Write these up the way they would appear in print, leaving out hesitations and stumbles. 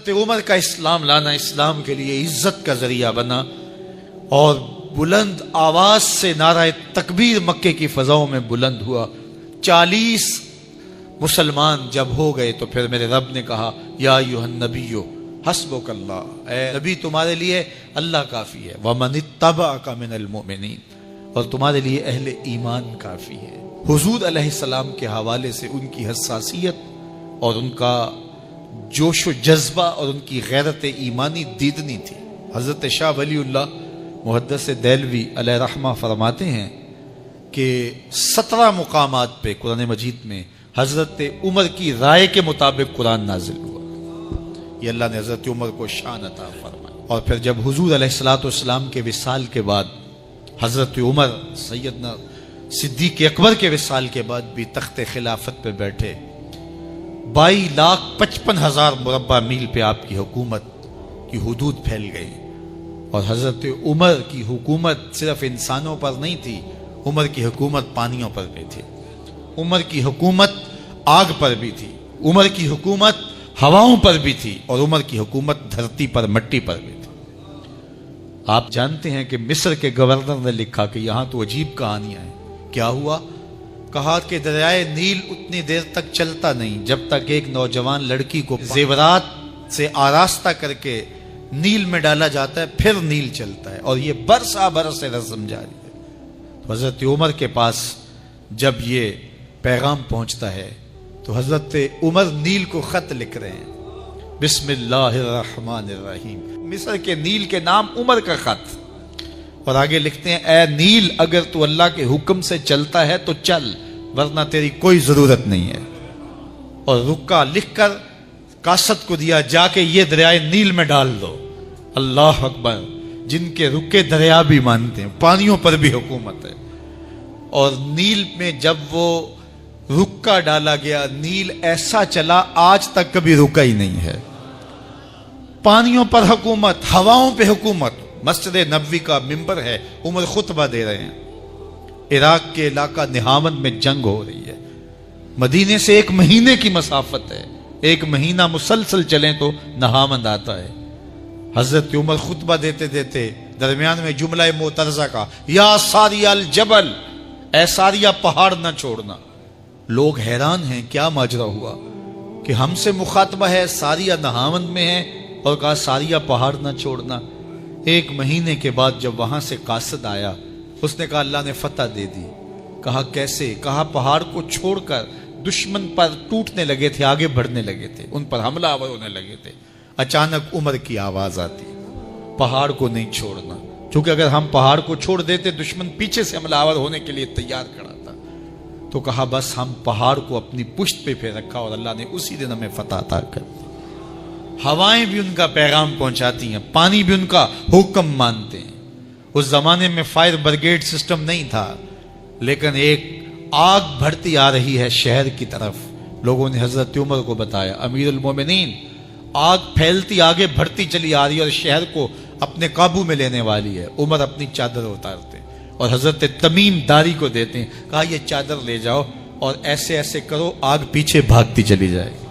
حضرت عمر کا اسلام لانا اسلام کے لیے عزت کا ذریعہ بنا، اور بلند آواز سے نعرہ تکبیر مکے کی فضاؤں میں بلند ہوا۔ 40 مسلمان جب ہو گئے تو پھر میرے رب نے کہا یا ایھا النبی حسبک اللہ، اے نبی تمہارے لیے اللہ کافی ہے، ومن اتبعک من المؤمنین، اور تمہارے لیے اہل ایمان کافی ہے۔ حضور علیہ السلام کے حوالے سے ان کی حساسیت اور ان کا جوش و جذبہ اور ان کی غیرت ایمانی دیدنی تھی۔ حضرت شاہ ولی اللہ محدث دہلوی علیہ رحمہ فرماتے ہیں کہ 17 مقامات پہ قرآن مجید میں حضرت عمر کی رائے کے مطابق قرآن نازل ہوا۔ یہ اللہ نے حضرت عمر کو شان عطا فرمائی۔ اور پھر جب حضور علیہ السلام کے وصال کے بعد حضرت عمر سیدنا صدیق اکبر کے وصال کے بعد بھی تخت خلافت پہ بیٹھے، 22,55,000 مربع میل پہ آپ کی حکومت کی حدود پھیل گئی، اور حضرت عمر کی حکومت صرف انسانوں پر نہیں تھی، عمر کی حکومت پانیوں پر بھی تھی، عمر کی حکومت آگ پر بھی تھی، عمر کی حکومت ہواؤں پر بھی تھی، اور عمر کی حکومت دھرتی پر مٹی پر بھی تھی۔ آپ جانتے ہیں کہ مصر کے گورنر نے لکھا کہ یہاں تو عجیب کہانیاں ہیں۔ کیا ہوا؟ کہا کہ دریائے نیل اتنی دیر تک چلتا نہیں جب تک ایک نوجوان لڑکی کو زیورات سے آراستہ کر کے نیل میں ڈالا جاتا ہے، پھر نیل چلتا ہے، اور یہ برسا برس رسم جاری ہے۔ تو حضرت عمر کے پاس جب یہ پیغام پہنچتا ہے تو حضرت عمر نیل کو خط لکھ رہے ہیں، بسم اللہ الرحمن الرحیم، مصر کے نیل کے نام عمر کا خط، اور آگے لکھتے ہیں اے نیل اگر تو اللہ کے حکم سے چلتا ہے تو چل، ورنہ تیری کوئی ضرورت نہیں ہے۔ اور رکا لکھ کر کاسد کو دیا، جا کے یہ دریائے نیل میں ڈال دو۔ اللہ اکبر، جن کے رکے دریا بھی مانتے ہیں، پانیوں پر بھی حکومت ہے۔ اور نیل میں جب وہ رکا ڈالا گیا، نیل ایسا چلا آج تک کبھی رکا ہی نہیں ہے۔ پانیوں پر حکومت، ہواؤں پہ حکومت۔ مسجد نبوی کا ممبر ہے، عمر خطبہ دے رہے ہیں، عراق کے علاقہ نہاون میں جنگ ہو رہی ہے، مدینے سے 1 مہینے کی مسافت ہے، 1 مہینہ مسلسل چلیں تو نہاون آتا ہے۔ حضرت عمر خطبہ دیتے دیتے درمیان میں جملہ معترضہ کا، یا ساریہ الجبل، اے ساریہ پہاڑ نہ چھوڑنا۔ لوگ حیران ہیں کیا ماجرا ہوا کہ ہم سے مخاطبہ ہے، ساریہ نہاون میں ہے، اور کہا ساریہ پہاڑ نہ چھوڑنا۔ 1 مہینے کے بعد جب وہاں سے قاصد آیا، اس نے کہا اللہ نے فتح دے دی۔ کہا کیسے؟ کہا پہاڑ کو چھوڑ کر دشمن پر ٹوٹنے لگے تھے، آگے بڑھنے لگے تھے، ان پر حملہ آور ہونے لگے تھے۔ اچانک عمر کی آواز آتی، پہاڑ کو نہیں چھوڑنا، کیونکہ اگر ہم پہاڑ کو چھوڑ دیتے دشمن پیچھے سے حملہ آور ہونے کے لیے تیار کھڑا تھا۔ تو کہا بس ہم پہاڑ کو اپنی پشت پہ پھیر رکھا، اور اللہ نے اسی دن ہمیں فتح عطا کر دی۔ ہوائیں بھی ان کا پیغام پہنچاتی ہیں، پانی بھی ان کا حکم مانتے ہیں۔ اس زمانے میں فائر بریگیڈ سسٹم نہیں تھا، لیکن ایک آگ بڑھتی آ رہی ہے شہر کی طرف، لوگوں نے حضرت عمر کو بتایا، امیر المومنین آگ پھیلتی آگے بڑھتی چلی آ رہی ہے اور شہر کو اپنے قابو میں لینے والی ہے۔ عمر اپنی چادر اتارتے اور حضرت تمیم داری کو دیتے ہیں، کہا یہ چادر لے جاؤ اور ایسے ایسے کرو، آگ پیچھے بھاگتی چلی جائے گی۔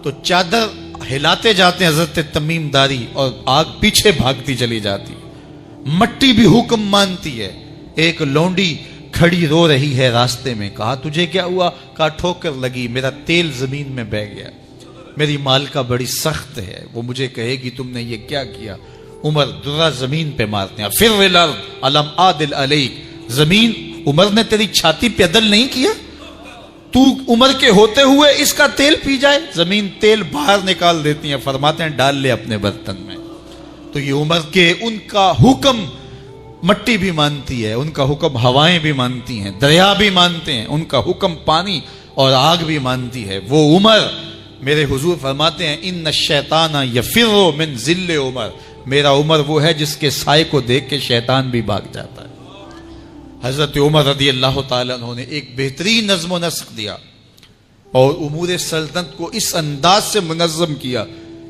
تو چادر ہلاتے جاتے ہیں حضرت تمیم داری، اور آگ پیچھے بھاگتی چلی جاتی۔ مٹی بھی حکم مانتی ہے۔ ایک لونڈی کھڑی رو رہی ہے راستے میں، کہا تجھے کیا ہوا؟ کہا ٹھوکر لگی، میرا تیل زمین میں بہہ گیا، میری مالکہ بڑی سخت ہے، وہ مجھے کہے گی تم نے یہ کیا کیا۔ عمر درہ زمین پہ مارتے ہیں، فر الارض الم عادل علیک، زمین عمر نے تیری چھاتی پہ عدل نہیں کیا؟ تو عمر کے ہوتے ہوئے اس کا تیل پی جائے؟ زمین تیل باہر نکال دیتی ہیں، فرماتے ہیں ڈال لے اپنے برتن میں۔ تو یہ عمر کے ان کا حکم مٹی بھی مانتی ہے، ان کا حکم ہوائیں بھی مانتی ہیں، دریا بھی مانتے ہیں، ان کا حکم پانی اور آگ بھی مانتی ہے۔ وہ عمر، میرے حضور فرماتے ہیں ان الشیطان یفر من ذل عمر، میرا عمر وہ ہے جس کے سائے کو دیکھ کے شیطان بھی بھاگ جاتا ہے۔ حضرت عمر رضی اللہ تعالیٰ عنہ نے ایک بہترین نظم و نسق دیا اور امور سلطنت کو اس انداز سے منظم کیا۔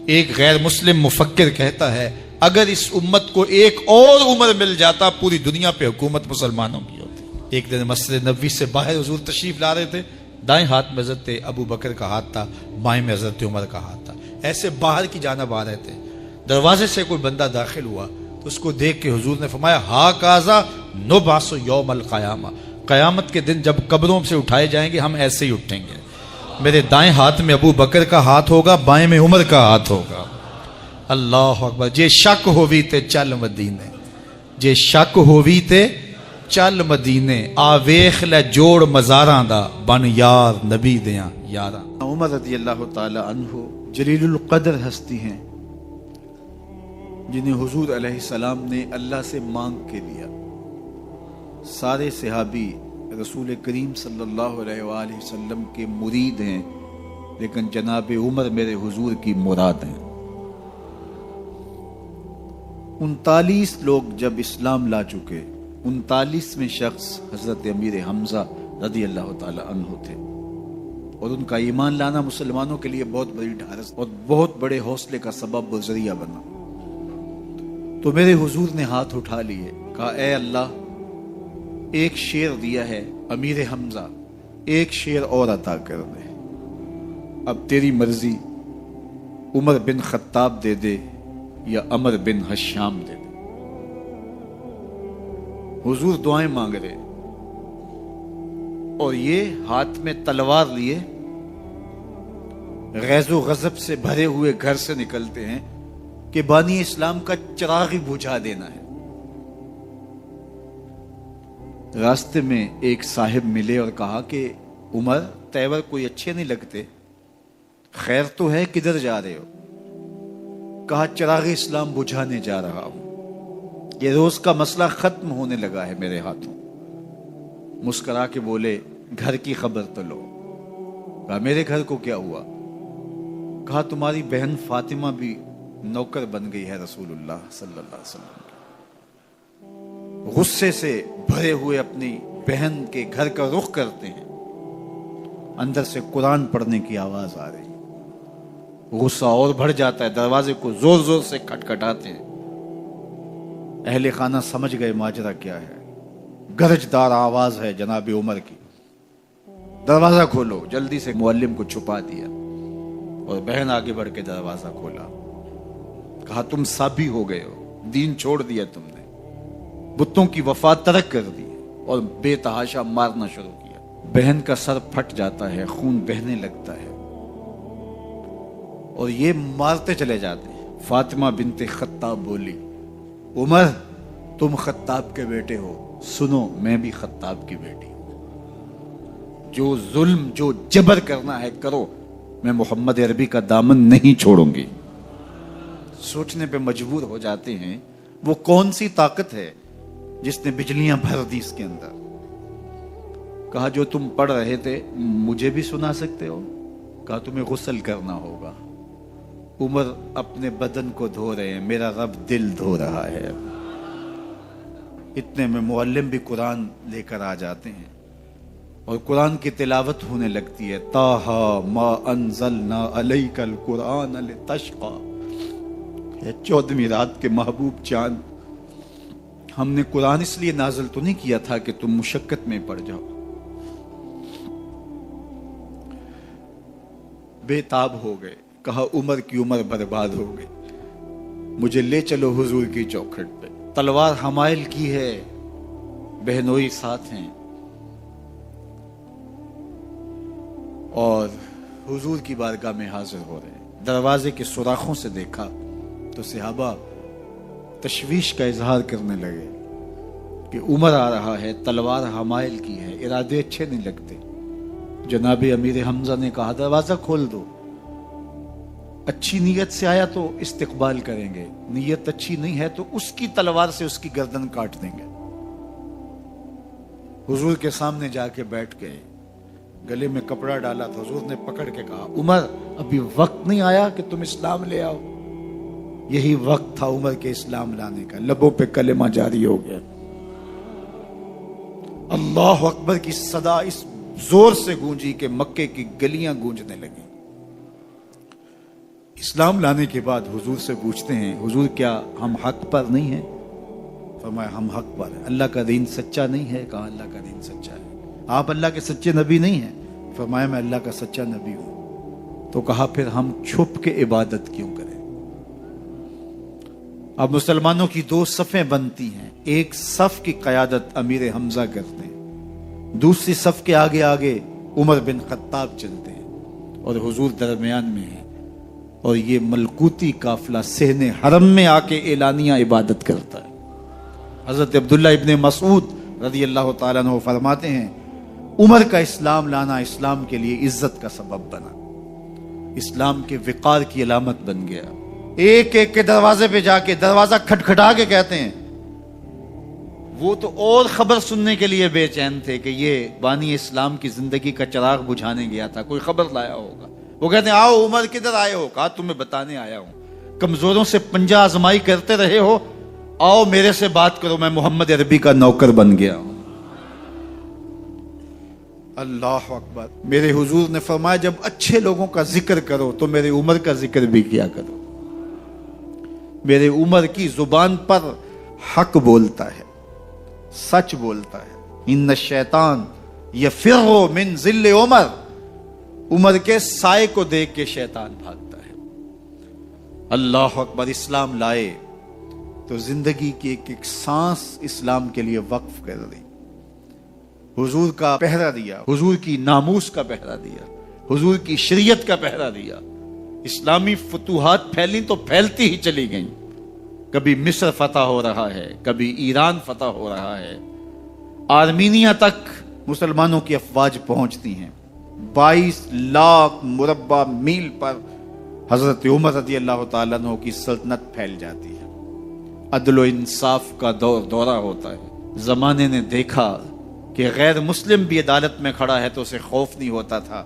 ایک غیر مسلم مفکر کہتا ہے اگر اس امت کو ایک اور عمر مل جاتا پوری دنیا پہ حکومت مسلمانوں کی ہوتی۔ ایک دن مسجد نبوی سے باہر حضور تشریف لا رہے تھے، دائیں ہاتھ میں حضرت ابو بکر کا ہاتھ تھا، بائیں میں حضرت عمر کا ہاتھ تھا۔ ایسے باہر کی جانب آ رہے تھے. دروازے سے کوئی بندہ داخل ہوا تو اس کو دیکھ کے حضور نے فرمایا ہا کازا نبعث یوم القیامہ، قیامت کے دن جب قبروں سے اٹھائے جائیں گے ہم ایسے ہی اٹھیں گے. میرے دائیں ہاتھ میں ابو بکر کا ہاتھ ہوگا، بائیں میں عمر کا ہاتھ ہوگا. اللہ اکبر. جے شک ہووی تے چل مدینے، جے شک ہووی تے چل مدینے، آ ویخ لے جوڑ مزاراں دا بن یار نبی دیاں یاراں. عمر رضی اللہ تعالی عنہ جلیل القدر ہستی ہیں جنہیں حضور علیہ السلام نے اللہ سے مانگ کے لیا. سارے صحابی رسول کریم صلی اللہ علیہ وآلہ وسلم کے مرید ہیں، لیکن جناب عمر میرے حضور کی مراد ہیں. 39 لوگ جب اسلام لا چکے، 39ویں شخص حضرت امیر حمزہ رضی اللہ تعالی عنہ تھے، اور ان کا ایمان لانا مسلمانوں کے لیے بہت بڑی ڈھارس اور بہت بڑے حوصلے کا سبب و ذریعہ بنا. تو میرے حضور نے ہاتھ اٹھا لیے، کہا اے اللہ، ایک شیر دیا ہے امیر حمزہ، ایک شیر اور عطا کر دے. اب تیری مرضی، عمر بن خطاب دے دے یا عمر بن حشام دے دے. حضور دعائیں مانگ رہے اور یہ ہاتھ میں تلوار لیے غیظ و غضب سے بھرے ہوئے گھر سے نکلتے ہیں کہ بانی اسلام کا چراغ ہی بجھا دینا ہے. راستے میں ایک صاحب ملے اور کہا کہ عمر، تیور کوئی اچھے نہیں لگتے، خیر تو ہے، کدھر جا رہے ہو؟ کہا چراغ اسلام بجھانے جا رہا ہوں، یہ روز کا مسئلہ ختم ہونے لگا ہے میرے ہاتھوں. مسکرا کے بولے گھر کی خبر تو لو. کہا میرے گھر کو کیا ہوا؟ کہا تمہاری بہن فاطمہ بھی نوکر بن گئی ہے رسول اللہ صلی اللہ علیہ وسلم. غصے سے بھرے ہوئے اپنی بہن کے گھر کا رخ کرتے ہیں، اندر سے قرآن پڑھنے کی آواز آ رہی. غصہ اور بڑھ جاتا ہے، دروازے کو زور زور سے کھٹکھٹاتے ہیں. اہل خانہ سمجھ گئے ماجرا کیا ہے. گرجدار آواز ہے جناب عمر کی، دروازہ کھولو. جلدی سے معلم کو چھپا دیا اور بہن آگے بڑھ کے دروازہ کھولا. کہا تم سابی ہو گئے ہو، دین چھوڑ دیا تم نے، بتوں کی وفا ترک کر دی اور بے تحاشا مارنا شروع کیا. بہن کا سر پھٹ جاتا ہے، خون بہنے لگتا ہے اور یہ مارتے چلے جاتے ہیں. فاطمہ بنت خطاب بولی عمر تم خطاب کے بیٹے ہو، سنو میں بھی خطاب کی بیٹی ہوں. جو ظلم جو جبر کرنا ہے کرو، میں محمد عربی کا دامن نہیں چھوڑوں گی. سوچنے پہ مجبور ہو جاتے ہیں وہ کون سی طاقت ہے جس نے بجلیاں بھر دی اس کے اندر. کہا جو تم پڑھ رہے تھے مجھے بھی سنا سکتے ہو؟ کہا تمہیں غسل کرنا ہوگا. عمر اپنے بدن کو دھو رہے ہیں، میرا رب دل دھو رہا ہے. اتنے میں معلم بھی قرآن لے کر آ جاتے ہیں اور قرآن کی تلاوت ہونے لگتی ہے. طٰہٰ ما انزلنا علیک القرآن لتشقیٰ، 14ویں رات کے محبوب چاند، ہم نے قرآن اس لیے نازل تو نہیں کیا تھا کہ تم مشقت میں پڑ جاؤ. بے تاب ہو گئے. کہا عمر کی عمر برباد ہو گئی، مجھے لے چلو حضور کی چوکھٹ پہ. تلوار حمائل کی ہے، بہنوئی ساتھ ہیں، اور حضور کی بارگاہ میں حاضر ہو رہے ہیں. دروازے کے سوراخوں سے دیکھا تو صحابہ تشویش کا اظہار کرنے لگے کہ عمر آ رہا ہے، تلوار حمائل کی ہے، ارادے اچھے نہیں لگتے. جناب امیر حمزہ نے کہا دروازہ کھول دو، اچھی نیت سے آیا تو استقبال کریں گے، نیت اچھی نہیں ہے تو اس کی تلوار سے اس کی گردن کاٹ دیں گے. حضور کے سامنے جا کے بیٹھ گئے، گلے میں کپڑا ڈالا تو حضور نے پکڑ کے کہا عمر ابھی وقت نہیں آیا کہ تم اسلام لے آؤ. یہی وقت تھا عمر کے اسلام لانے کا. لبوں پہ کلمہ جاری ہو گیا. اللہ اکبر کی صدا اس زور سے گونجی کہ مکے کی گلیاں گونجنے لگیں. اسلام لانے کے بعد حضور سے پوچھتے ہیں حضور کیا ہم حق پر نہیں ہیں؟ فرمایا ہم حق پر ہیں. اللہ کا دین سچا نہیں ہے؟ کہا اللہ کا دین سچا ہے. آپ اللہ کے سچے نبی نہیں ہیں؟ فرمایا میں اللہ کا سچا نبی ہوں. تو کہا پھر ہم چھپ کے عبادت کیوں کریں؟ اب مسلمانوں کی دو صفیں بنتی ہیں، ایک صف کی قیادت امیر حمزہ کرتے ہیں، دوسری صف کے آگے آگے عمر بن خطاب چلتے ہیں اور حضور درمیان میں ہیں، اور یہ ملکوتی قافلہ صحن حرم میں آ کے اعلانیہ عبادت کرتا ہے۔ حضرت عبداللہ ابن مسعود رضی اللہ تعالیٰ عنہ فرماتے ہیں عمر کا اسلام لانا اسلام کے لیے عزت کا سبب بنا، اسلام کے وقار کی علامت بن گیا۔ ایک ایک کے دروازے پہ جا کے دروازہ کھٹکھٹا کے کہتے ہیں، وہ تو اور خبر سننے کے لیے بے چین تھے کہ یہ بانی اسلام کی زندگی کا چراغ بجھانے گیا تھا، کوئی خبر لایا ہوگا۔ وہ کہتے ہیں آؤ عمر کدھر آئے ہو؟ کہا تمہیں بتانے آیا ہوں، کمزوروں سے پنجہ آزمائی کرتے رہے ہو، آؤ میرے سے بات کرو، میں محمد عربی کا نوکر بن گیا ہوں۔ اللہ اکبر۔ میرے حضور نے فرمایا جب اچھے لوگوں کا ذکر کرو تو میرے عمر کا ذکر بھی کیا کرو۔ میرے عمر کی زبان پر حق بولتا ہے، سچ بولتا ہے۔ ان الشیطان یفر من ظل عمر، عمر کے سائے کو دیکھ کے شیطان بھاگتا ہے۔ اللہ اکبر۔ اسلام لائے تو زندگی کی ایک ایک سانس اسلام کے لیے وقف کر دی، حضور کا پہرا دیا، حضور کی ناموس کا پہرا دیا، حضور کی شریعت کا پہرا دیا۔ اسلامی فتوحات پھیلی تو پھیلتی ہی چلی گئیں، کبھی مصر فتح ہو رہا ہے، کبھی ایران فتح ہو رہا ہے، آرمینیا تک مسلمانوں کی افواج پہنچتی ہیں۔ 22 لاکھ مربع میل پر حضرت عمر رضی اللہ تعالیٰ عنہ کی سلطنت پھیل جاتی ہے۔ عدل و انصاف کا دورہ ہوتا ہے۔ زمانے نے دیکھا کہ غیر مسلم بھی عدالت میں کھڑا ہے تو اسے خوف نہیں ہوتا تھا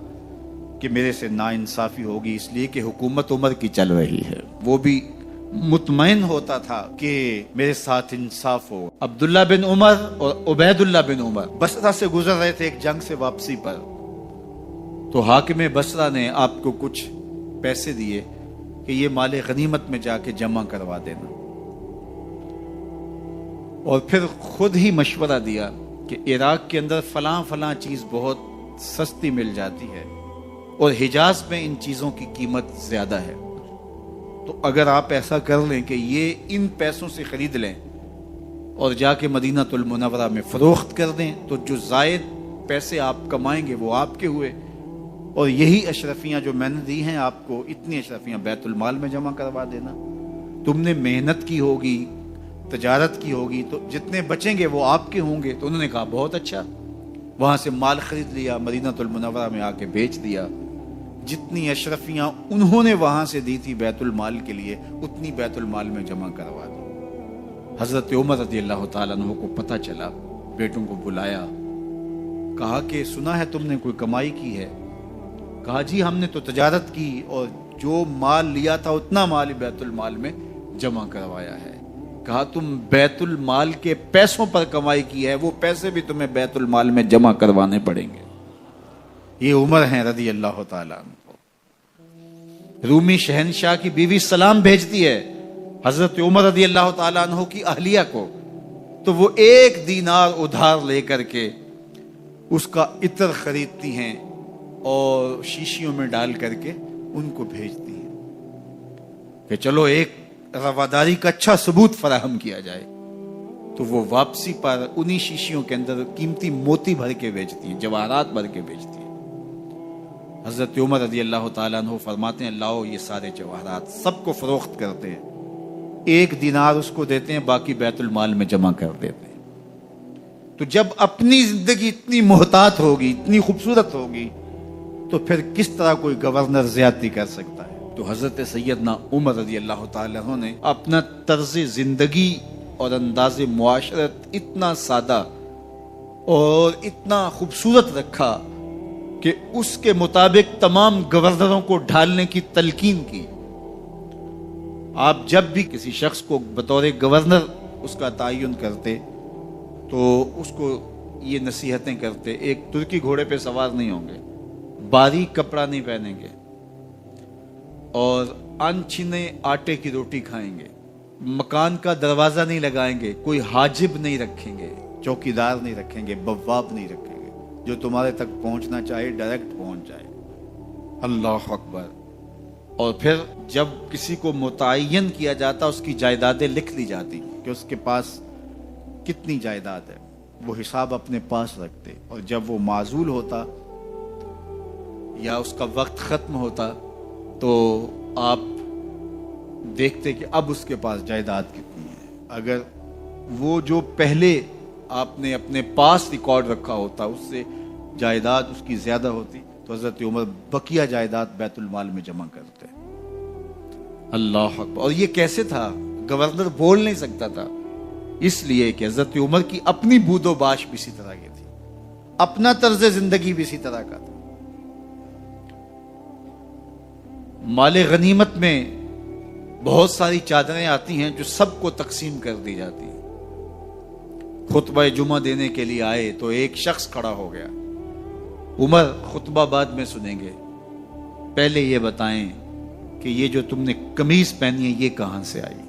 کہ میرے سے ناانصافی ہوگی، اس لیے کہ حکومت عمر کی چل رہی ہے۔ وہ بھی مطمئن ہوتا تھا کہ میرے ساتھ انصاف ہو۔ عبداللہ بن عمر اور عبید اللہ بن عمر بصرہ سے گزر رہے تھے ایک جنگ سے واپسی پر، تو حاکم بصرہ نے آپ کو کچھ پیسے دیے کہ یہ مال غنیمت میں جا کے جمع کروا دینا، اور پھر خود ہی مشورہ دیا کہ عراق کے اندر فلاں فلاں چیز بہت سستی مل جاتی ہے اور حجاز میں ان چیزوں کی قیمت زیادہ ہے، تو اگر آپ ایسا کر لیں کہ یہ ان پیسوں سے خرید لیں اور جا کے مدینہ المنورہ میں فروخت کر دیں تو جو زائد پیسے آپ کمائیں گے وہ آپ کے ہوئے، اور یہی اشرفیاں جو میں نے دی ہیں آپ کو، اتنی اشرفیاں بیت المال میں جمع کروا دینا۔ تم نے محنت کی ہوگی، تجارت کی ہوگی، تو جتنے بچیں گے وہ آپ کے ہوں گے۔ تو انہوں نے کہا بہت اچھا، وہاں سے مال خرید لیا، مدینہ المنورہ میں آ کے بیچ دیا۔ جتنی اشرفیاں انہوں نے وہاں سے دی تھی بیت المال کے لیے، اتنی بیت المال میں جمع کروا دی۔ حضرت عمر رضی اللہ تعالیٰ عنہ کو پتہ چلا، بیٹوں کو بلایا، کہا کہ سنا ہے تم نے کوئی کمائی کی ہے؟ کہا جی ہم نے تو تجارت کی اور جو مال لیا تھا اتنا مال بیت المال میں جمع کروایا ہے۔ کہا تم بیت المال کے پیسوں پر کمائی کی ہے، وہ پیسے بھی تمہیں بیت المال میں جمع کروانے پڑیں گے۔ یہ عمر ہیں رضی اللہ تعالیٰ عنہ۔ رومی شہنشاہ کی بیوی سلام بھیجتی ہے حضرت عمر رضی اللہ تعالیٰ عنہ کی اہلیہ کو، تو وہ 1 دینار ادھار لے کر کے اس کا عطر خریدتی ہیں اور شیشیوں میں ڈال کر کے ان کو بھیجتی ہیں کہ چلو ایک رواداری کا اچھا ثبوت فراہم کیا جائے۔ تو وہ واپسی پر انہی شیشیوں کے اندر قیمتی موتی بھر کے بیچتی ہیں، جواہرات بھر کے بیچتی ہیں۔ حضرت عمر رضی اللہ تعالیٰ عنہ فرماتے ہیں لاؤ یہ سارے جواہرات، سب کو فروخت کرتے ہیں، 1 دینار اس کو دیتے ہیں، باقی بیت المال میں جمع کر دیتے ہیں۔ تو جب اپنی زندگی اتنی محتاط ہوگی، اتنی خوبصورت ہوگی، تو پھر کس طرح کوئی گورنر زیادتی کر سکتا ہے؟ تو حضرت سیدنا عمر رضی اللہ تعالیٰ عنہ نے اپنا طرز زندگی اور انداز معاشرت اتنا سادہ اور اتنا خوبصورت رکھا کہ اس کے مطابق تمام گورنروں کو ڈھالنے کی تلقین کی۔ آپ جب بھی کسی شخص کو بطور گورنر اس کا تعین کرتے تو اس کو یہ نصیحتیں کرتے، ایک ترکی گھوڑے پہ سوار نہیں ہوں گے، باریک کپڑا نہیں پہنیں گے، اور انچھنے آٹے کی روٹی کھائیں گے، مکان کا دروازہ نہیں لگائیں گے، کوئی حاجب نہیں رکھیں گے، چوکیدار نہیں رکھیں گے، بواب نہیں رکھیں گے، جو تمہارے تک پہنچنا چاہے ڈائریکٹ پہنچ جائے۔ اللہ اکبر۔ اور پھر جب کسی کو متعین کیا جاتا اس کی جائیدادیں لکھ لی جاتی کہ اس کے پاس کتنی جائیداد ہے، وہ حساب اپنے پاس رکھتے، اور جب وہ معزول ہوتا یا اس کا وقت ختم ہوتا تو آپ دیکھتے کہ اب اس کے پاس جائیداد کتنی ہے۔ اگر وہ جو پہلے آپ نے اپنے پاس ریکارڈ رکھا ہوتا اس سے جائیداد اس کی زیادہ ہوتی تو حضرت عمر بقیہ جائیداد بیت المال میں جمع کرتے۔ اللہ اکبر۔ اور یہ کیسے تھا؟ گورنر بول نہیں سکتا تھا، اس لیے کہ حضرت عمر کی اپنی بود و باش بھی اسی طرح کی تھی، اپنا طرز زندگی بھی اسی طرح کا تھا۔ مال غنیمت میں بہت ساری چادریں آتی ہیں جو سب کو تقسیم کر دی جاتی ہیں۔ خطبہ جمعہ دینے کے لیے آئے تو ایک شخص کھڑا ہو گیا، عمر خطبہ بعد میں سنیں گے، پہلے یہ بتائیں کہ یہ جو تم نے قمیض پہنی ہے یہ کہاں سے آئی؟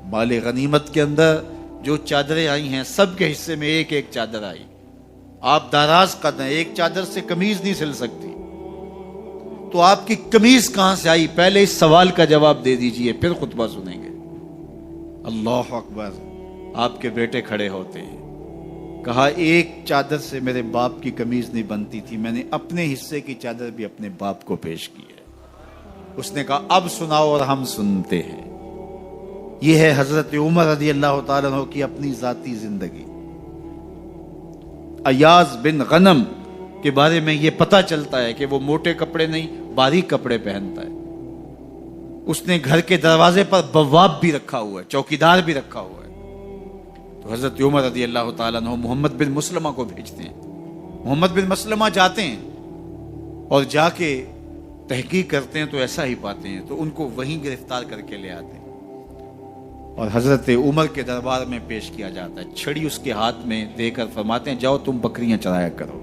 مال غنیمت کے اندر جو چادریں آئی ہیں سب کے حصے میں ایک ایک چادر آئی، آپ داراز قد ہیں، ایک چادر سے قمیض نہیں سل سکتی، تو آپ کی قمیض کہاں سے آئی؟ پہلے اس سوال کا جواب دے دیجئے، پھر خطبہ سنیں گے۔ اللہ اکبر۔ آپ کے بیٹے کھڑے ہوتے ہیں، کہا ایک چادر سے میرے باپ کی قمیض نہیں بنتی تھی، میں نے اپنے حصے کی چادر بھی اپنے باپ کو پیش کی ہے۔ اس نے کہا اب سناؤ، اور ہم سنتے ہیں۔ یہ ہے حضرت عمر رضی اللہ تعالیٰ عنہ کی اپنی ذاتی زندگی۔ ایاز بن غنم کے بارے میں یہ پتہ چلتا ہے کہ وہ موٹے کپڑے نہیں باریک کپڑے پہنتا ہے۔ اس نے گھر کے دروازے پر بواب بھی رکھا ہوا ہے، چوکیدار بھی رکھا ہوا ہے۔ تو حضرت عمر رضی اللہ تعالیٰ عنہ محمد بن مسلمہ کو بھیجتے ہیں، محمد بن مسلمہ جاتے ہیں اور جا کے تحقیق کرتے ہیں تو ایسا ہی پاتے ہیں، تو ان کو وہیں گرفتار کر کے لے آتے ہیں اور حضرت عمر کے دربار میں پیش کیا جاتا ہے۔ چھڑی اس کے ہاتھ میں دے کر فرماتے ہیں جاؤ تم بکریاں چرایا کرو،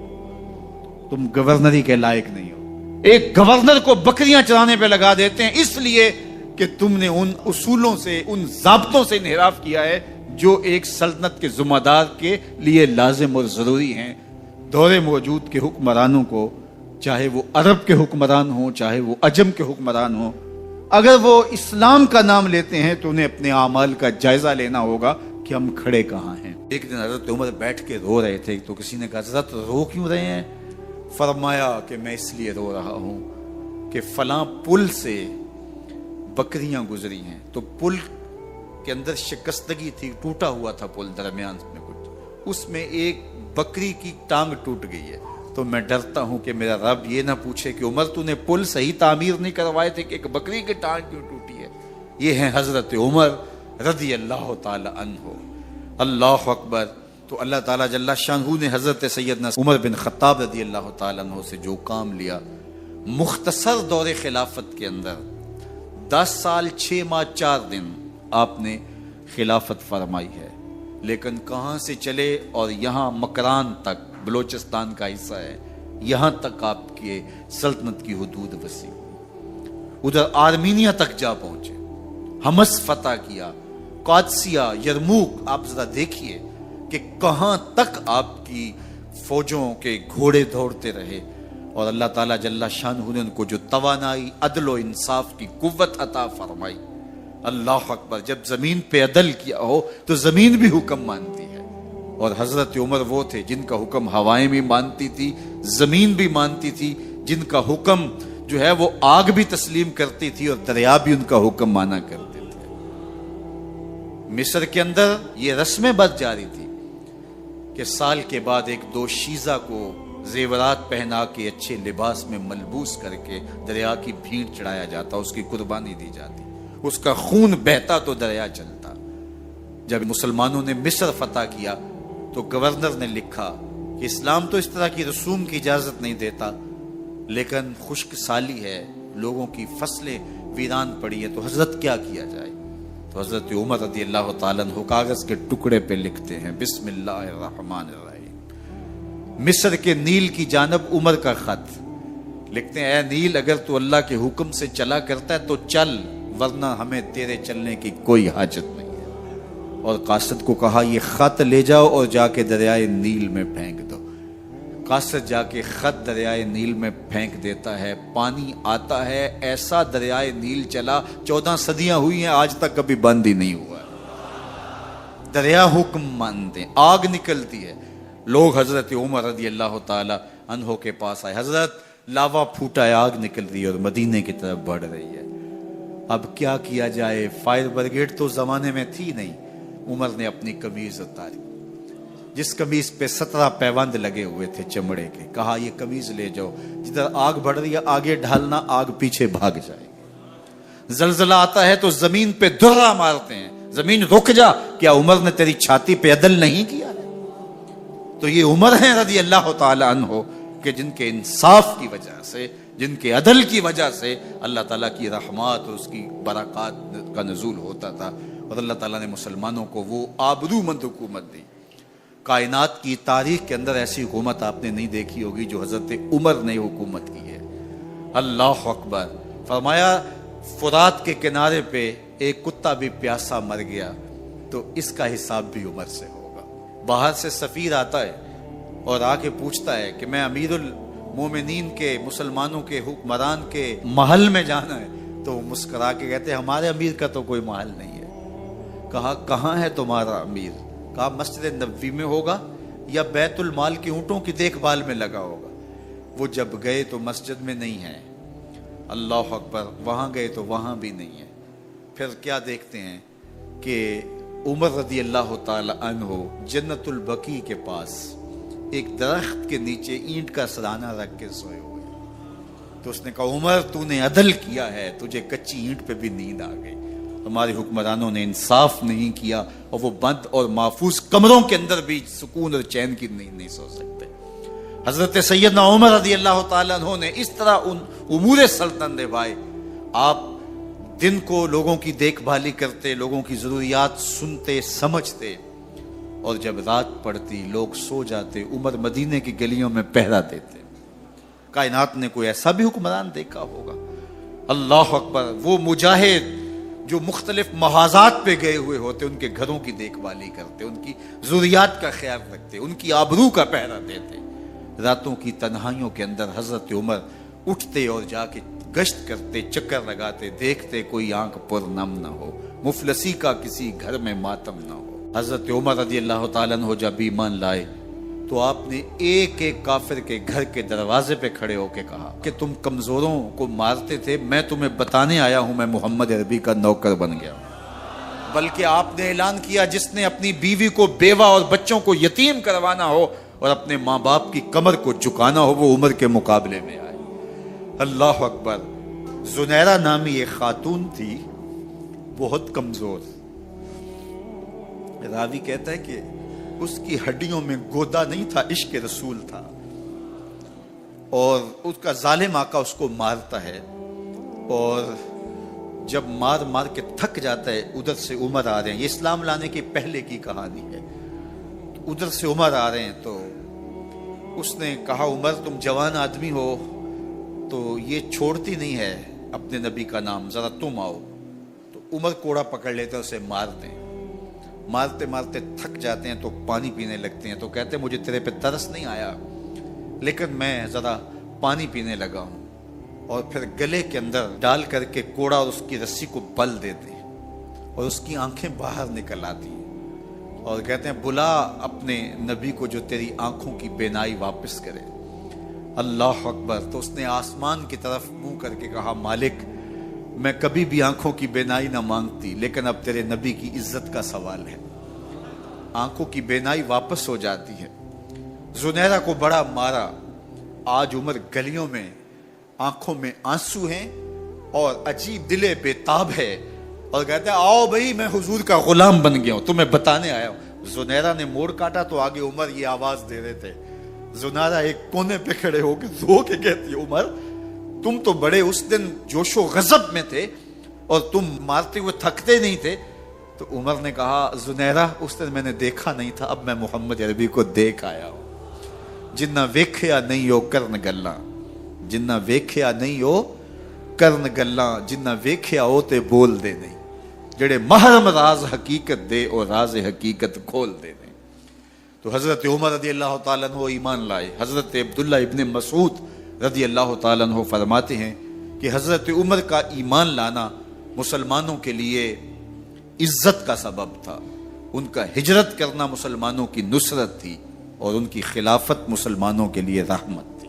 تم گورنری کے لائق نہیں ہو۔ ایک گورنر کو بکریاں چرانے پہ لگا دیتے ہیں اس لیے کہ تم نے ان اصولوں سے، ان ضابطوں سے انحراف کیا ہے جو ایک سلطنت کے ذمہ دار کے لیے لازم اور ضروری ہیں۔ دور موجود کے حکمرانوں کو، چاہے وہ عرب کے حکمران ہوں چاہے وہ عجم کے حکمران ہوں، اگر وہ اسلام کا نام لیتے ہیں تو انہیں اپنے اعمال کا جائزہ لینا ہوگا کہ ہم کھڑے کہاں ہیں۔ ایک دن حضرت عمر بیٹھ کے رو رہے تھے تو کسی نے کہا حضرت رو کیوں رہے ہیں؟ فرمایا کہ میں اس لیے رو رہا ہوں کہ فلاں پل سے بکریاں گزری ہیں، تو پل کے اندر شکستگی تھی، ٹوٹا ہوا تھا پل درمیان میں کچھ، اس میں ایک بکری کی ٹانگ ٹوٹ گئی ہے، تو میں ڈرتا ہوں کہ میرا رب یہ نہ پوچھے کہ عمر تو نے پل صحیح تعمیر نہیں کروائے تھے کہ ایک بکری کی ٹانگ کیوں ٹوٹی ہے۔ یہ ہیں حضرت عمر رضی اللہ تعالی عنہ۔ اللہ اکبر۔ تو اللہ تعالیٰ جل شانہ نے حضرت سیدنا عمر بن خطاب رضی اللہ تعالیٰ عنہ سے جو کام لیا، مختصر دور خلافت کے اندر 10 سال 6 ماہ 4 دن آپ نے خلافت فرمائی ہے، لیکن کہاں سے چلے اور یہاں مکران تک، بلوچستان کا حصہ ہے، یہاں تک آپ کے سلطنت کی حدود وسیع، ادھر آرمینیا تک جا پہنچے، حمص فتح کیا، قادسیہ، یرموک۔ آپ ذرا دیکھیے کہ کہاں تک آپ کی فوجوں کے گھوڑے دوڑتے رہے، اور اللہ تعالیٰ جل شانہ نے ان کو جو توانائی، عدل و انصاف کی قوت عطا فرمائی۔ اللہ اکبر۔ جب زمین پہ عدل کیا ہو تو زمین بھی حکم مانتی ہے، اور حضرت عمر وہ تھے جن کا حکم ہوائیں بھی مانتی تھی، زمین بھی مانتی تھی، جن کا حکم جو ہے وہ آگ بھی تسلیم کرتی تھی اور دریا بھی ان کا حکم مانا کرتے تھے۔ مصر کے اندر یہ رسم بد جاری تھی کہ سال کے بعد ایک دوشیزہ کو زیورات پہنا کے اچھے لباس میں ملبوس کر کے دریا کی بھیڑ چڑھایا جاتا، اس کی قربانی دی جاتی، اس کا خون بہتا تو دریا چلتا۔ جب مسلمانوں نے مصر فتح کیا تو گورنر نے لکھا کہ اسلام تو اس طرح کی رسوم کی اجازت نہیں دیتا، لیکن خشک سالی ہے، لوگوں کی فصلیں ویران پڑی ہیں، تو حضرت کیا کیا جائے؟ تو حضرت عمر رضی اللہ تعالیٰ عنہ کاغذ کے ٹکڑے پہ لکھتے ہیں بسم اللہ الرحمن الرحیم۔ مصر کے نیل کی جانب عمر کا خط لکھتے ہیں، اے نیل اگر تو اللہ کے حکم سے چلا کرتا ہے تو چل، ورنہ ہمیں تیرے چلنے کی کوئی حاجت نہیں ہے۔ اور قاصد کو کہا یہ خط لے جاؤ اور جا کے دریائے نیل میں پھینک دو۔ قاصد جا کے خط دریائے نیل میں پھینک دیتا ہے، پانی آتا ہے، ایسا دریائے نیل چلا 14 صدیاں ہوئی ہیں آج تک کبھی بند ہی نہیں ہوا ہے۔ دریا حکم مانتے ہیں، آگ نکلتی ہے۔ لوگ حضرت عمر رضی اللہ تعالی عنہ کے پاس آئے، حضرت لاوا پھوٹا ہے، آگ نکل رہی ہے اور مدینے کی طرف بڑھ رہی ہے، اب کیا کیا جائے؟ فائر بریگیڈ تو زمانے میں تھی نہیں۔ عمر نے اپنی قمیض اتاری، جس قمیض پہ 17 پیوند لگے ہوئے تھے چمڑے کے، کہا یہ قمیض لے جاؤ، جدھر آگ بڑھ رہی ہے آگے ڈھالنا، آگ پیچھے بھاگ جائے گی۔ زلزلہ آتا ہے تو زمین پہ دھرا مارتے ہیں، زمین رک جا، کیا عمر نے تیری چھاتی پہ عدل نہیں کیا ہے؟ تو یہ عمر ہیں رضی اللہ تعالی عنہ کہ جن کے انصاف کی وجہ سے، جن کے عدل کی وجہ سے اللہ تعالیٰ کی رحمات اور اس کی برکات کا نزول ہوتا تھا، اور اللہ تعالیٰ نے مسلمانوں کو وہ آبرو مند حکومت دی۔ کائنات کی تاریخ کے اندر ایسی حکومت آپ نے نہیں دیکھی ہوگی جو حضرت عمر نے حکومت کی ہے۔ اللہ اکبر۔ فرمایا فرات کے کنارے پہ ایک کتا بھی پیاسا مر گیا تو اس کا حساب بھی عمر سے ہوگا۔ باہر سے سفیر آتا ہے اور آ کے پوچھتا ہے کہ میں امیر المومنین کے، مسلمانوں کے حکمران کے محل میں جانا ہے، تو وہ مسکرا کے کہتے ہیں ہمارے امیر کا تو کوئی محل نہیں ہے۔ کہا کہاں ہے تمہارا امیر؟ کہا مسجد نبوی میں ہوگا یا بیت المال کے اونٹوں کی دیکھ بھال میں لگا ہوگا۔ وہ جب گئے تو مسجد میں نہیں ہے، اللہ اکبر، وہاں گئے تو وہاں بھی نہیں ہے۔ پھر کیا دیکھتے ہیں کہ عمر رضی اللہ تعالی عنہ جنت البقیع کے پاس ایک درخت کے نیچے اینٹ کا سرانہ رکھ کے سوئے ہوئے، تو اس نے کہا عمر تو نے عدل کیا ہے، تجھے کچی اینٹ پہ بھی نیند آ گئی۔ ہمارے حکمرانوں نے انصاف نہیں کیا اور وہ بند اور محفوظ کمروں کے اندر بھی سکون اور چین کی نیند نہیں سو سکتے۔ حضرت سیدنا عمر رضی اللہ تعالیٰ عنہ نے اس طرح ان امور سلطنت نبھائے۔ آپ دن کو لوگوں کی دیکھ بھالی کرتے، لوگوں کی ضروریات سنتے سمجھتے، اور جب رات پڑتی لوگ سو جاتے، عمر مدینے کی گلیوں میں پہرا دیتے۔ کائنات نے کوئی ایسا بھی حکمران دیکھا ہوگا؟ اللہ اکبر۔ وہ مجاہد جو مختلف محاذات پہ گئے ہوئے ہوتے، ان کے گھروں کی دیکھ بھالی کرتے، ان کی ضروریات کا خیال رکھتے، ان کی آبرو کا پہرا دیتے۔ راتوں کی تنہائیوں کے اندر حضرت عمر اٹھتے اور جا کے گشت کرتے، چکر لگاتے، دیکھتے کوئی آنکھ پر نم نہ ہو، مفلسی کا کسی گھر میں ماتم نہ ہو۔ حضرت عمر رضی اللہ تعالیٰ عنہ جب ایمان لائے تو آپ نے ایک ایک کافر کے گھر کے دروازے پہ کھڑے ہو کے کہا کہ تم کمزوروں کو مارتے تھے، میں تمہیں بتانے آیا ہوں میں محمد عربی کا نوکر بن گیا ہوں۔ بلکہ آپ نے اعلان کیا جس نے اپنی بیوی کو، بیوہ اور بچوں کو یتیم کروانا ہو اور اپنے ماں باپ کی کمر کو جھکانا ہو، وہ عمر کے مقابلے میں آئے۔ اللہ اکبر۔ زنیرہ نامی ایک خاتون تھی، بہت کمزور۔ راوی کہتا ہے کہ اس کی ہڈیوں میں گودا نہیں تھا، عشق رسول تھا، اور اس کا ظالم آقا اس کو مارتا ہے، اور جب مار مار کے تھک جاتا ہے، ادھر سے عمر آ رہے ہیں، یہ اسلام لانے کے پہلے کی کہانی ہے، ادھر سے عمر آ رہے ہیں، تو اس نے کہا عمر تم جوان آدمی ہو تو یہ چھوڑتی نہیں ہے اپنے نبی کا نام، ذرا تم آؤ۔ تو عمر کوڑا پکڑ لیتے ہیں، اسے مارتے ہیں، مارتے مارتے تھک جاتے ہیں تو پانی پینے لگتے ہیں، تو کہتے ہیں مجھے تیرے پہ ترس نہیں آیا لیکن میں ذرا پانی پینے لگا ہوں، اور پھر گلے کے اندر ڈال کر کے کوڑا اور اس کی رسی کو بل دیتے ہیں اور اس کی آنکھیں باہر نکل آتی ہیں، اور کہتے ہیں بلا اپنے نبی کو جو تیری آنکھوں کی بینائی واپس کرے۔ اللہ اکبر۔ تو اس نے آسمان کی طرف منہ کر کے کہا مالک میں کبھی بھی آنکھوں کی بینائی نہ مانگتی، لیکن اب تیرے نبی کی عزت کا سوال ہے۔ آنکھوں کی بینائی واپس ہو جاتی ہے۔ زنیرہ کو بڑا مارا۔ آج عمر گلیوں میں آنکھوں میں آنسو ہیں اور عجیب دل بے تاب ہے، اور کہتے ہیں آؤ بھائی میں حضور کا غلام بن گیا ہوں، تمہیں بتانے آیا ہوں۔ زنیرہ نے موڑ کاٹا تو آگے عمر یہ آواز دے رہے تھے۔ زنیرہ ایک کونے پہ کھڑے ہو کے رو کے کہتی عمر تم تو بڑے اس دن جوش و غضب میں تھے اور تم مارتے ہوئے تھکتے نہیں تھے۔ تو عمر نے کہا زنیرہ اس دن میں نے دیکھا نہیں تھا، اب میں محمد عربی کو دیکھ آیا ہوں۔ جنہ ویکھیا نہیں ہو کرن گلاں، جنہ ویکھیا نہیں ہو کرن گلاں، جنہ ویکھیا ہو تے بول دے نہیں، جڑے محرم راز حقیقت دے اور راز حقیقت کھول دے نہیں۔ تو حضرت عمر رضی اللہ تعالیٰ عنہ ایمان لائے. حضرت عبداللہ ابن مسعود رضی اللہ تعالیٰ عنہ فرماتے ہیں کہ حضرت عمر کا ایمان لانا مسلمانوں کے لیے عزت کا سبب تھا. ان کا ہجرت کرنا مسلمانوں کی نصرت تھی اور ان کی خلافت مسلمانوں کے لیے رحمت تھی.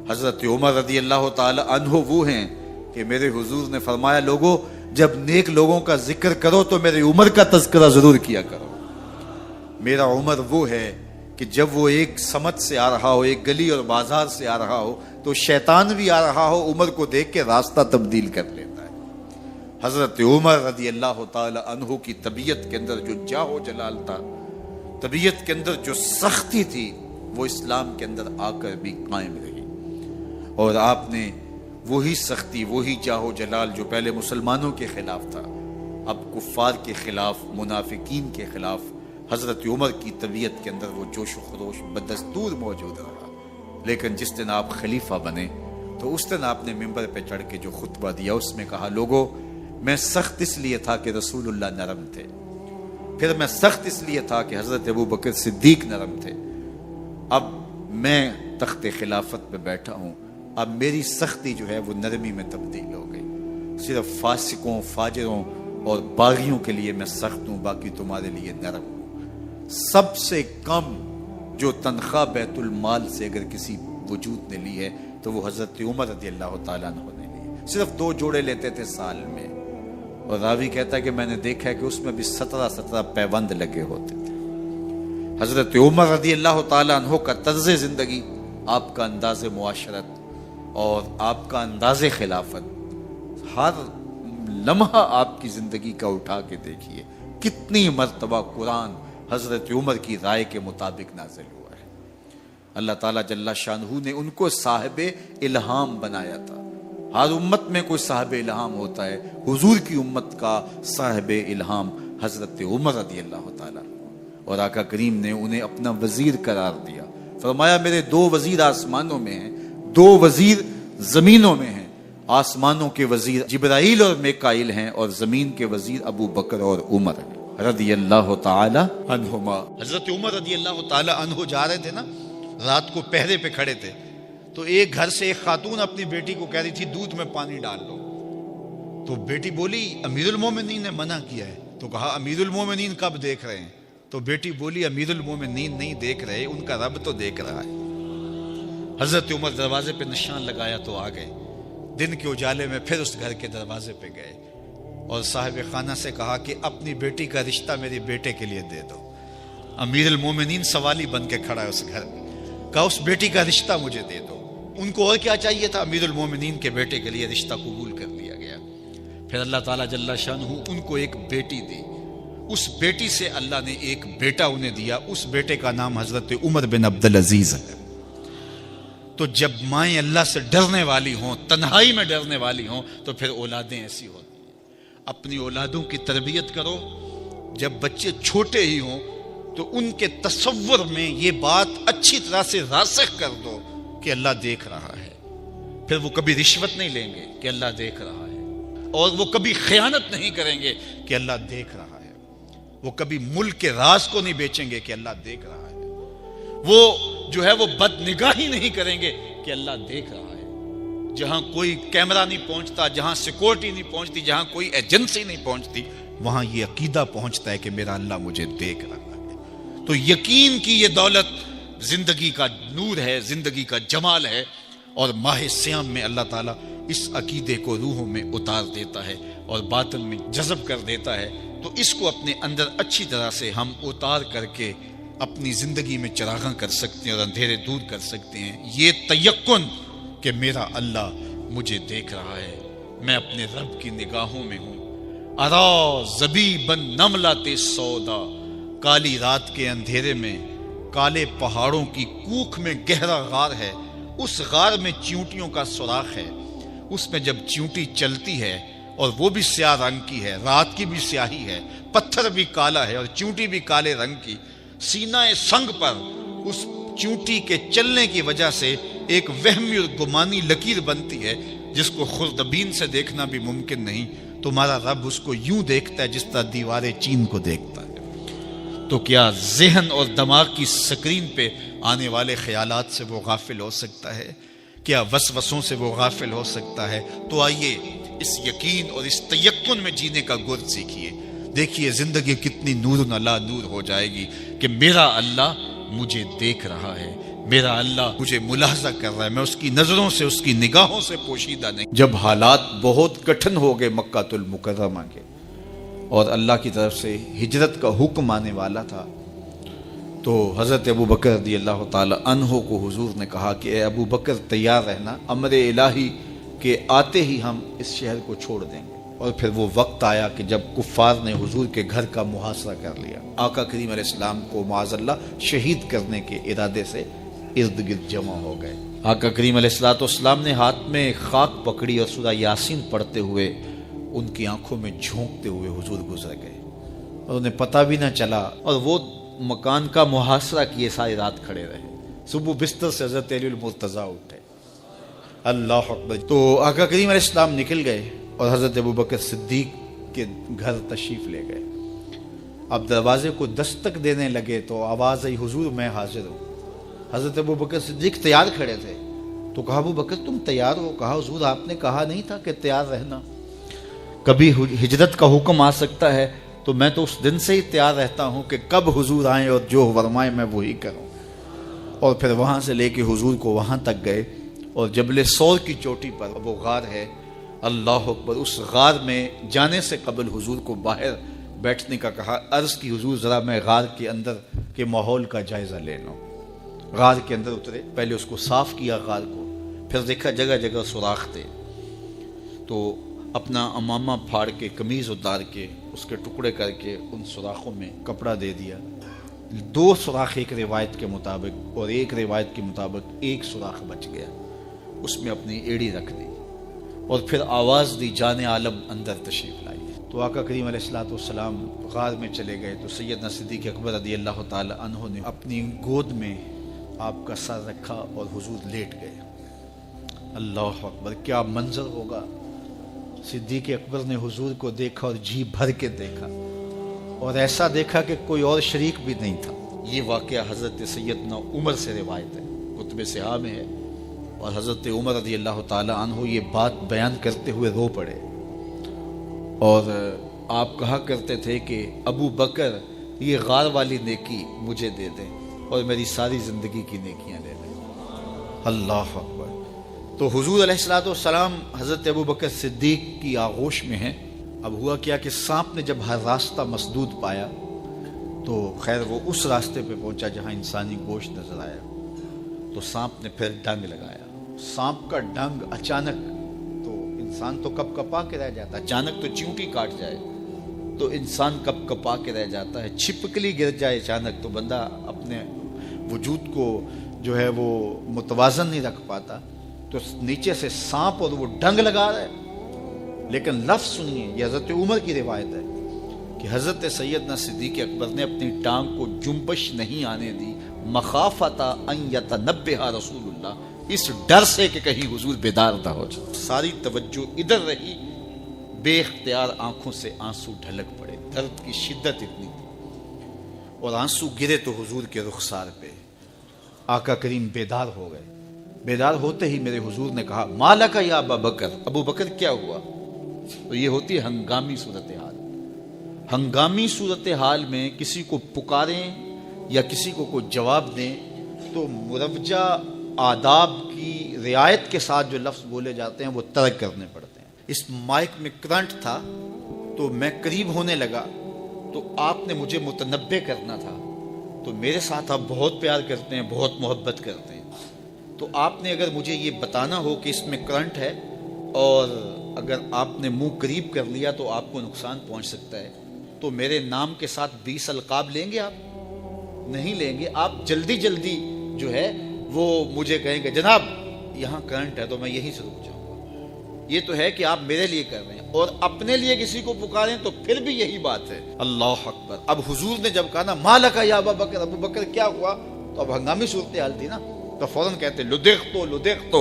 حضرت عمر رضی اللہ تعالی عنہ وہ ہیں کہ میرے حضور نے فرمایا لوگوں جب نیک لوگوں کا ذکر کرو تو میرے عمر کا تذکرہ ضرور کیا کرو. میرا عمر وہ ہے کہ جب وہ ایک سمت سے آ رہا ہو, ایک گلی اور بازار سے آ رہا ہو, تو شیطان بھی آ رہا ہو, عمر کو دیکھ کے راستہ تبدیل کر لیتا ہے. حضرت عمر رضی اللہ تعالی عنہ کی طبیعت کے اندر جو جاہ و جلال تھا, طبیعت کے اندر جو سختی تھی, وہ اسلام کے اندر آ کر بھی قائم رہی. اور آپ نے وہی سختی, وہی جاہ و جلال جو پہلے مسلمانوں کے خلاف تھا, اب کفار کے خلاف, منافقین کے خلاف, حضرت عمر کی طبیعت کے اندر وہ جوش و خروش بدستور موجود رہا. لیکن جس دن آپ خلیفہ بنے تو اس دن آپ نے ممبر پہ چڑھ کے جو خطبہ دیا اس میں کہا لوگوں میں سخت اس لیے تھا کہ رسول اللہ نرم تھے, پھر میں سخت اس لیے تھا کہ حضرت ابو بکر صدیق نرم تھے, اب میں تخت خلافت پہ بیٹھا ہوں, اب میری سختی جو ہے وہ نرمی میں تبدیل ہو گئی. صرف فاسقوں, فاجروں اور باغیوں کے لیے میں سخت ہوں, باقی تمہارے لیے نرم ہوں. سب سے کم جو تنخواہ بیت المال سے اگر کسی وجود نے لی ہے تو وہ حضرت عمر رضی اللہ تعالیٰ عنہ نے لی. صرف 2 جوڑے لیتے تھے سال میں, اور راوی کہتا ہے کہ میں نے دیکھا ہے کہ اس میں بھی 17 پیوند لگے ہوتے تھے. حضرت عمر رضی اللہ تعالیٰ عنہ کا طرز زندگی, آپ کا انداز معاشرت اور آپ کا انداز خلافت, ہر لمحہ آپ کی زندگی کا اٹھا کے دیکھیے کتنی مرتبہ قرآن حضرت عمر کی رائے کے مطابق نازل ہوا ہے. اللہ تعالیٰ جل شانہ نے ان کو صاحب الہام بنایا تھا. ہر امت میں کوئی صاحب الہام ہوتا ہے, حضور کی امت کا صاحب الہام حضرت عمر رضی اللہ تعالیٰ, اور آقا کریم نے انہیں اپنا وزیر قرار دیا. فرمایا میرے 2 وزیر آسمانوں میں ہیں, 2 وزیر زمینوں میں ہیں. آسمانوں کے وزیر جبرائیل اور میکائیل ہیں, اور زمین کے وزیر ابو بکر اور عمر ہیں رضی اللہ تعالی عنہما. حضرت عمر رضی اللہ تعالی عنہ جا رہے تھے نا, رات کو پہرے پہ کھڑے تھے, تو ایک گھر سے ایک خاتون اپنی بیٹی کو کہہ رہی تھی دودھ میں پانی ڈال دو. تو بیٹی بولی امیر المومنین نے منع کیا ہے. تو کہا امیر المومنین کب دیکھ رہے ہیں؟ تو بیٹی بولی امیر المومنین نہیں دیکھ رہے, ان کا رب تو دیکھ رہا ہے. حضرت عمر دروازے پہ نشان لگایا تو آ گئے. دن کے اجالے میں پھر اس گھر کے دروازے پہ گئے اور صاحب خانہ سے کہا کہ اپنی بیٹی کا رشتہ میرے بیٹے کے لیے دے دو. امیر المومنین سوالی بن کے کھڑا ہے اس گھر میں, کہا اس بیٹی کا رشتہ مجھے دے دو. ان کو اور کیا چاہیے تھا, امیر المومنین کے بیٹے کے لیے رشتہ قبول کر لیا گیا. پھر اللہ تعالیٰ جل شانہ ان کو ایک بیٹی دی, اس بیٹی سے اللہ نے ایک بیٹا انہیں دیا. اس بیٹے کا نام حضرت عمر بن عبدالعزیز ہے. تو جب مائیں اللہ سے ڈرنے والی ہوں, تنہائی میں ڈرنے والی ہوں, تو پھر اولادیں ایسی ہوتی ہیں. اپنی اولادوں کی تربیت کرو, جب بچے چھوٹے ہی ہوں تو ان کے تصور میں یہ بات اچھی طرح سے راسخ کر دو کہ اللہ دیکھ رہا ہے. پھر وہ کبھی رشوت نہیں لیں گے کہ اللہ دیکھ رہا ہے, اور وہ کبھی خیانت نہیں کریں گے کہ اللہ دیکھ رہا ہے. وہ کبھی ملک کے راز کو نہیں بیچیں گے کہ اللہ دیکھ رہا ہے. وہ جو ہے وہ بد نگاہی نہیں کریں گے کہ اللہ دیکھ رہا ہے. جہاں کوئی کیمرہ نہیں پہنچتا, جہاں سیکورٹی نہیں پہنچتی, جہاں کوئی ایجنسی نہیں پہنچتی, وہاں یہ عقیدہ پہنچتا ہے کہ میرا اللہ مجھے دیکھ رہا ہے. تو یقین کی یہ دولت زندگی کا نور ہے, زندگی کا جمال ہے, اور ماہ سیام میں اللہ تعالیٰ اس عقیدے کو روحوں میں اتار دیتا ہے اور باطن میں جذب کر دیتا ہے. تو اس کو اپنے اندر اچھی طرح سے ہم اتار کر کے اپنی زندگی میں چراغاں کر سکتے ہیں اور اندھیرے دور کر سکتے ہیں. یہ تیقن کہ میرا اللہ مجھے دیکھ رہا ہے, میں اپنے رب کی نگاہوں میں ہوں. ارا زبیبن نملات سودا, کالی رات کے اندھیرے میں کالے پہاڑوں کی کوکھ میں گہرا غار ہے. اس غار میں چیونٹیوں کا سوراخ ہے. اس میں جب چیونٹی چلتی ہے, اور وہ بھی سیاہ رنگ کی ہے, رات کی بھی سیاہی ہے, پتھر بھی کالا ہے اور چیونٹی بھی کالے رنگ کی, سینہ سنگ پر اس چیونٹی کے چلنے کی وجہ سے ایک وہمی اور گمانی لکیر بنتی ہے جس کو خوردبین سے دیکھنا بھی ممکن نہیں. تمہارا رب اس کو یوں دیکھتا ہے جس طرح دیواریں چین کو دیکھتا ہے. تو کیا ذہن اور دماغ کی سکرین پہ آنے والے خیالات سے وہ غافل ہو سکتا ہے؟ کیا وسوسوں سے وہ غافل ہو سکتا ہے؟ تو آئیے اس یقین اور اس تیقن میں جینے کا گر سیکھیے. دیکھیے زندگی کتنی نور علی نور ہو جائے گی کہ میرا اللہ مجھے دیکھ رہا ہے، میرا اللہ مجھے ملاحظہ کر رہا ہے، میں اس کی نظروں سے، اس کی نگاہوں سے پوشیدہ نہیں. جب حالات بہت کٹھن ہو گئے مکہ المکرمہ کے اور اللہ کی طرف سے ہجرت کا حکم آنے والا تھا، تو حضرت ابو بکر رضی اللہ تعالی عنہ کو حضور نے کہا کہ اے ابو بکر تیار رہنا، امر الہی کے آتے ہی ہم اس شہر کو چھوڑ دیں گے. اور پھر وہ وقت آیا کہ جب کفار نے حضور کے گھر کا محاصرہ کر لیا. آقا کریم علیہ السلام کو معاذ اللہ شہید کرنے کے ارادے سے ارد گرد جمع ہو گئے. آقا کریم علیہ السلام نے ہاتھ میں خاک پکڑی اور سورہ یاسین پڑھتے ہوئے ان کی آنکھوں میں جھونکتے ہوئے حضور گزر گئے اور انہیں پتہ بھی نہ چلا، اور وہ مکان کا محاصرہ کیے ساری رات کھڑے رہے. صبح بستر سے حضرت علی المرتضیٰ اٹھے. اللہ اکبر. تو آقا کریم علیہ السلام نکل گئے اور حضرت ابو بکر صدیق کے گھر تشریف لے گئے. اب دروازے کو دستک دینے لگے تو آواز آئی حضور میں حاضر ہوں. حضرت ابو بکر صدیق تیار کھڑے تھے. تو کہا ابو بکر تم تیار ہو؟ کہا حضور آپ نے کہا نہیں تھا کہ تیار رہنا، کبھی ہجرت کا حکم آ سکتا ہے تو میں تو اس دن سے ہی تیار رہتا ہوں کہ کب حضور آئیں اور جو فرمائیں میں وہی کروں. اور پھر وہاں سے لے کے حضور کو وہاں تک گئے اور جبل سور کی چوٹی پر وہ غار ہے، اللہ اکبر، اس غار میں جانے سے قبل حضور کو باہر بیٹھنے کا کہا. عرض کی حضور ذرا میں غار کے اندر کے ماحول کا جائزہ لے لوں. غار کے اندر اترے، پہلے اس کو صاف کیا غار کو، پھر دیکھا جگہ جگہ سوراخ تھے، تو اپنا امامہ پھاڑ کے قمیض اتار کے اس کے ٹکڑے کر کے ان سوراخوں میں کپڑا دے دیا. 2 سوراخ ایک روایت کے مطابق اور ایک روایت کے مطابق 1 سوراخ بچ گیا، اس میں اپنی ایڑی رکھ دی اور پھر آواز دی جان عالم اندر تشریف لائی. تو آقا کریم علیہ السلام غار میں چلے گئے تو سیدنا صدیق اکبر رضی اللہ تعالی عنہ نے اپنی گود میں آپ کا سر رکھا اور حضور لیٹ گئے. اللہ اکبر، کیا منظر ہوگا. صدیق اکبر نے حضور کو دیکھا اور جی بھر کے دیکھا اور ایسا دیکھا کہ کوئی اور شریک بھی نہیں تھا. یہ واقعہ حضرت سیدنا عمر سے روایت ہے، کتب صحاح میں ہے، اور حضرت عمر رضی اللہ تعالی عنہ یہ بات بیان کرتے ہوئے رو پڑے اور آپ کہا کرتے تھے کہ ابو بکر یہ غار والی نیکی مجھے دے دیں اور میری ساری زندگی کی نیکیاں لے لیں. اللہ اکبر. تو حضور علیہ السلام حضرت ابو بکر صدیق کی آغوش میں ہیں. اب ہوا کیا کہ سانپ نے جب ہر راستہ مسدود پایا تو خیر وہ اس راستے پہ پہنچا جہاں انسانی گوشت نظر آیا، تو سانپ نے پھر ڈنگ لگایا. سانپ کا ڈنگ اچانک، تو انسان تو کپ کپا کے رہ جاتا ہے، اچانک تو چیونٹی کاٹ جائے تو انسان کپ کپا کے رہ جاتا ہے، چھپکلی گر جائے اچانک تو بندہ اپنے وجود کو جو ہے وہ متوازن نہیں رکھ پاتا. تو نیچے سے سانپ اور وہ ڈنگ لگا رہا ہے، لیکن لفظ سنیے، یہ حضرت عمر کی روایت ہے کہ حضرت سیدنا صدیق اکبر نے اپنی ٹانگ کو جنبش نہیں آنے دی، مخافت ان یتنبہ رسول اللہ، اس ڈر سے کہ کہیں حضور بیدار نہ ہو جائے. ساری توجہ ادھر رہی، بے اختیار آنکھوں سے آنسو ڈھلک پڑے، درد کی شدت اتنی تھی اور آنسو گرے تو حضور کے رخسار پہ. آقا کریم بیدار ہو گئے. بیدار ہوتے ہی میرے حضور نے کہا مالک یا ابا بکر، ابو بکر کیا ہوا؟ تو یہ ہوتی ہے ہنگامی صورتحال. ہنگامی صورتحال میں کسی کو پکاریں یا کسی کو کوئی جواب دیں تو مروجہ آداب کی رعایت کے ساتھ جو لفظ بولے جاتے ہیں وہ ترک کرنے پڑتے ہیں. اس مائک میں کرنٹ تھا تو میں قریب ہونے لگا تو آپ نے مجھے متنبہ کرنا تھا. تو میرے ساتھ آپ بہت پیار کرتے ہیں، بہت محبت کرتے ہیں، تو آپ نے اگر مجھے یہ بتانا ہو کہ اس میں کرنٹ ہے اور اگر آپ نے منہ قریب کر لیا تو آپ کو نقصان پہنچ سکتا ہے، تو میرے نام کے ساتھ 20 القاب لیں گے؟ آپ نہیں لیں گے. آپ جلدی جلدی جو ہے وہ مجھے کہیں گے جناب یہاں کرنٹ ہے، تو میں یہیں سے رک جاؤں گا. یہ تو ہے کہ آپ میرے لیے کر رہے ہیں، اور اپنے لیے کسی کو پکاریں تو پھر بھی یہی بات ہے. اللہ اکبر. اب حضور نے جب کہا نا مالک یا ابا بکر، ابو بکر کیا ہوا، تو اب ہنگامی صورتحال تھی نا، تو فوراً کہتے لدغت،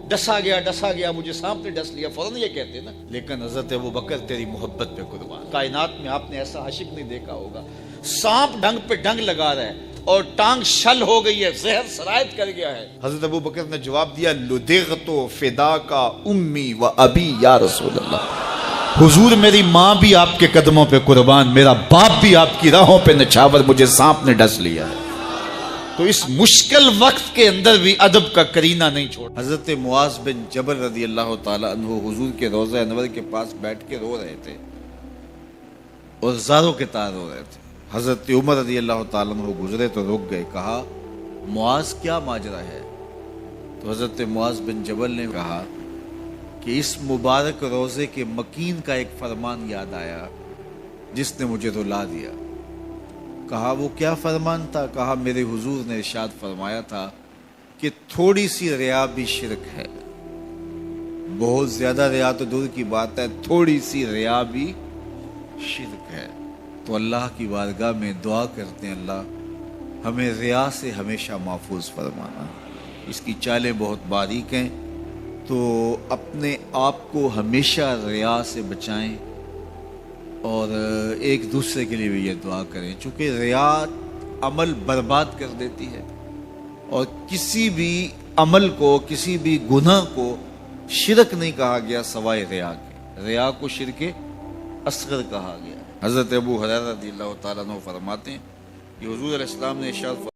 ڈسا گیا، مجھے سانپ نے ڈس لیا، فوراً یہ کہتے نا. لیکن حضرت ابو بکر تیری محبت پہ قربان، کائنات میں آپ نے ایسا عاشق نہیں دیکھا ہوگا سانپ ڈنگ پہ ڈنگ لگا رہا ہے اور ٹانگ شل ہو گئی ہے، زہر سرایت کر گیا ہے۔ حضرت ابو بکر نے جواب دیا لدغت فداک امی و ابی یا رسول اللہ، حضور میری ماں بھی آپ کے قدموں پہ قربان، میرا باپ بھی آپ کی راہوں پہ نچھاور، مجھے سانپ نے ڈس لیا ہے۔ تو اس مشکل وقت کے اندر بھی ادب کا کرینہ نہیں چھوڑ۔ حضرت معاذ بن جبل رضی اللہ تعالی عنہ حضور کے روضہ انور کے پاس بیٹھ کے رو رہے تھے اور زاروں کے تار رو رہے تھے۔ حضرت عمر رضی اللہ تعالیٰ عنہ گزرے تو رک گئے، کہا معاذ کیا ماجرا ہے؟ تو حضرت معاذ بن جبل نے کہا کہ اس مبارک روزے کے مکین کا ایک فرمان یاد آیا جس نے مجھے رلا دیا۔ کہا وہ کیا فرمان تھا؟ کہا میرے حضور نے ارشاد فرمایا تھا کہ تھوڑی سی ریا بھی شرک ہے، بہت زیادہ ریا تو دور کی بات ہے، تھوڑی سی ریا بھی شرک ہے۔ تو اللہ کی بارگاہ میں دعا کرتے ہیں اللہ ہمیں ریا سے ہمیشہ محفوظ فرمانا۔ اس کی چالیں بہت باریک ہیں، تو اپنے آپ کو ہمیشہ ریا سے بچائیں اور ایک دوسرے کے لیے بھی یہ دعا کریں، چونکہ ریا عمل برباد کر دیتی ہے، اور کسی بھی عمل کو، کسی بھی گناہ کو شرک نہیں کہا گیا سوائے ریا کے، ریا کو شرک اصغر کہا گیا۔ حضرت ابو ہریرہ رضی اللہ تعالیٰ عنہ فرماتے ہیں کہ حضور علیہ السلام نے ارشاد